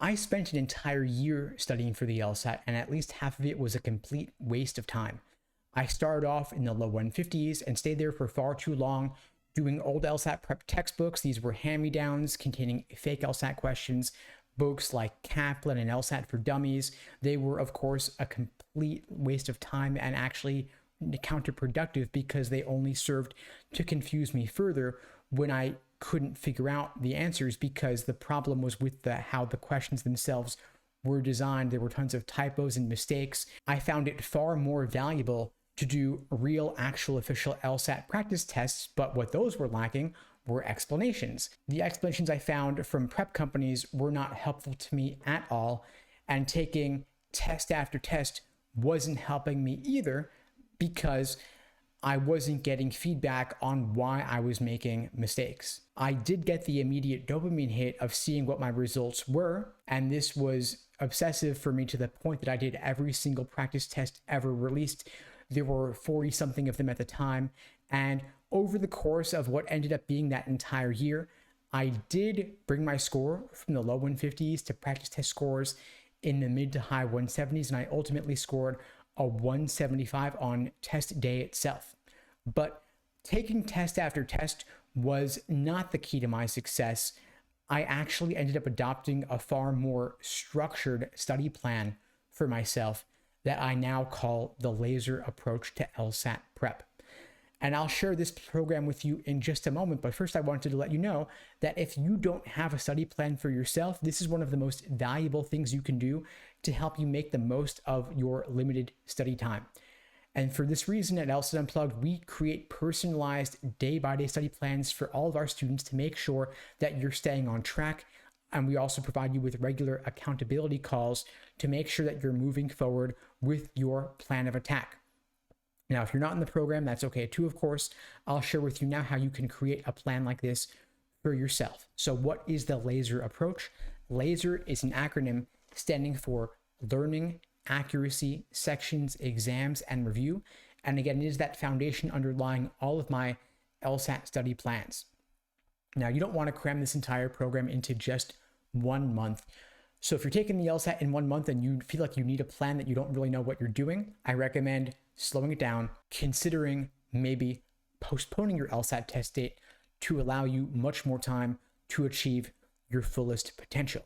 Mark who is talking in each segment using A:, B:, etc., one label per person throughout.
A: I spent an entire year studying for the LSAT, and at least half of it was a complete waste of time. I started off in the low 150s and stayed there for far too long, doing old LSAT prep textbooks. These were hand-me-downs containing fake LSAT questions, books like Kaplan and LSAT for Dummies. They were, of course, a complete waste of time and actually counterproductive because they only served to confuse me further when I couldn't figure out the answers, because the problem was with how the questions themselves were designed. There were tons of typos and mistakes. I found it far more valuable to do real, actual, official LSAT practice tests, but what those were lacking were explanations. The explanations I found from prep companies were not helpful to me at all, and taking test after test wasn't helping me either, because I wasn't getting feedback on why I was making mistakes. I did get the immediate dopamine hit of seeing what my results were, and this was obsessive for me to the point that I did every single practice test ever released. There were 40 something of them at the time, and over the course of what ended up being that entire year, I did bring my score from the low 150s to practice test scores in the mid to high 170s, and I ultimately scored a 175 on test day itself. But taking test after test was not the key to my success. I actually ended up adopting a far more structured study plan for myself that I now call the laser approach to LSAT prep. And I'll share this program with you in just a moment, but first I wanted to let you know that if you don't have a study plan for yourself, this is one of the most valuable things you can do to help you make the most of your limited study time. And for this reason, at LSAT Unplugged, we create personalized day-by-day study plans for all of our students to make sure that you're staying on track. And we also provide you with regular accountability calls to make sure that you're moving forward with your plan of attack. Now, if you're not in the program, that's okay too, of course. I'll share with you now how you can create a plan like this for yourself. So what is the LASER approach? LASER is an acronym standing for Learning, Accuracy, Sections, Exams, and Review. And again, it is that foundation underlying all of my LSAT study plans. Now, you don't want to cram this entire program into just 1 month. So if you're taking the LSAT in 1 month and you feel like you need a plan that you don't really know what you're doing, I recommend slowing it down, considering maybe postponing your LSAT test date to allow you much more time to achieve your fullest potential.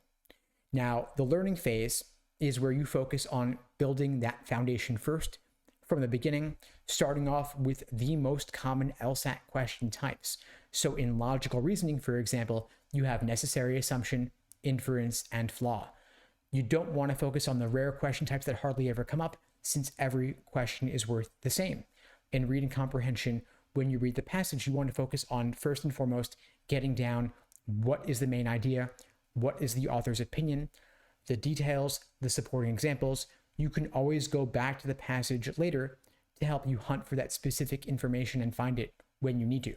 A: Now, the learning phase is where you focus on building that foundation first from the beginning, starting off with the most common LSAT question types. So in logical reasoning, for example, you have necessary assumption, inference, and flaw. You don't want to focus on the rare question types that hardly ever come up, since every question is worth the same. In reading comprehension, when you read the passage, you want to focus on, first and foremost, getting down what is the main idea, what is the author's opinion, the details, the supporting examples. You can always go back to the passage later to help you hunt for that specific information and find it when you need to.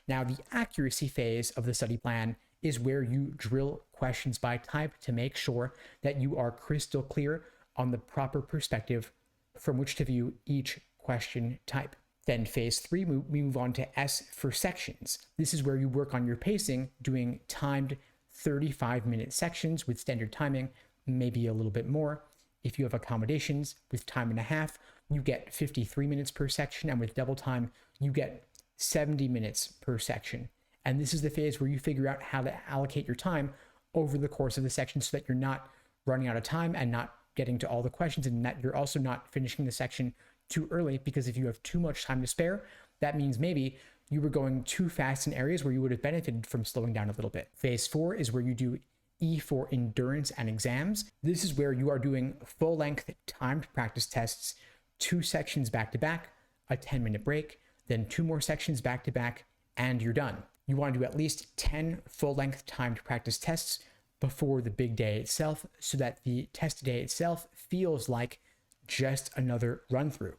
A: Now, the accuracy phase of the study plan is where you drill questions by type to make sure that you are crystal clear on the proper perspective from which to view each question type. Then phase 3, we move on to S for sections. This is where you work on your pacing, doing timed 35-minute sections with standard timing, maybe a little bit more. If you have accommodations with time and a half, you get 53 minutes per section, and with double time, you get 70 minutes per section. And this is the phase where you figure out how to allocate your time over the course of the section so that you're not running out of time and not getting to all the questions, and that you're also not finishing the section too early, because if you have too much time to spare, that means maybe you were going too fast in areas where you would have benefited from slowing down a little bit. Phase 4 is where you do E for endurance and exams. This is where you are doing full-length timed practice tests, 2 sections back-to-back, a 10-minute break, then 2 more sections back-to-back, and you're done. You want to do at least 10 full-length timed practice tests before the big day itself, so that the test day itself feels like just another run-through.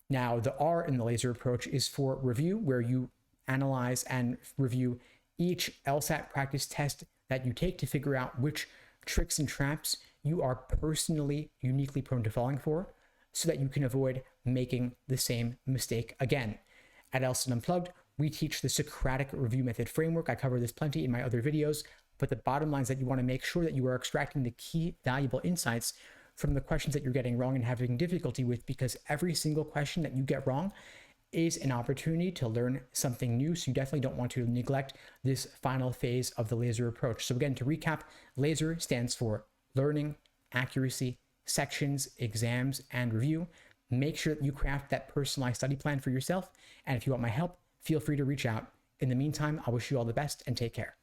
A: Now, the R in the LASER approach is for review, where you analyze and review each LSAT practice test that you take to figure out which tricks and traps you are personally uniquely prone to falling for, so that you can avoid making the same mistake again. At LSAT Unplugged, we teach the Socratic review method framework. I cover this plenty in my other videos, But the bottom line is that you want to make sure that you are extracting the key valuable insights from the questions that you're getting wrong and having difficulty with, because every single question that you get wrong is an opportunity to learn something new. So you definitely don't want to neglect this final phase of the LASER approach. So again, to recap, LASER stands for learning, accuracy, sections, exams, and review. Make sure that you craft that personalized study plan for yourself. And if you want my help, feel free to reach out. In the meantime, I wish you all the best and take care.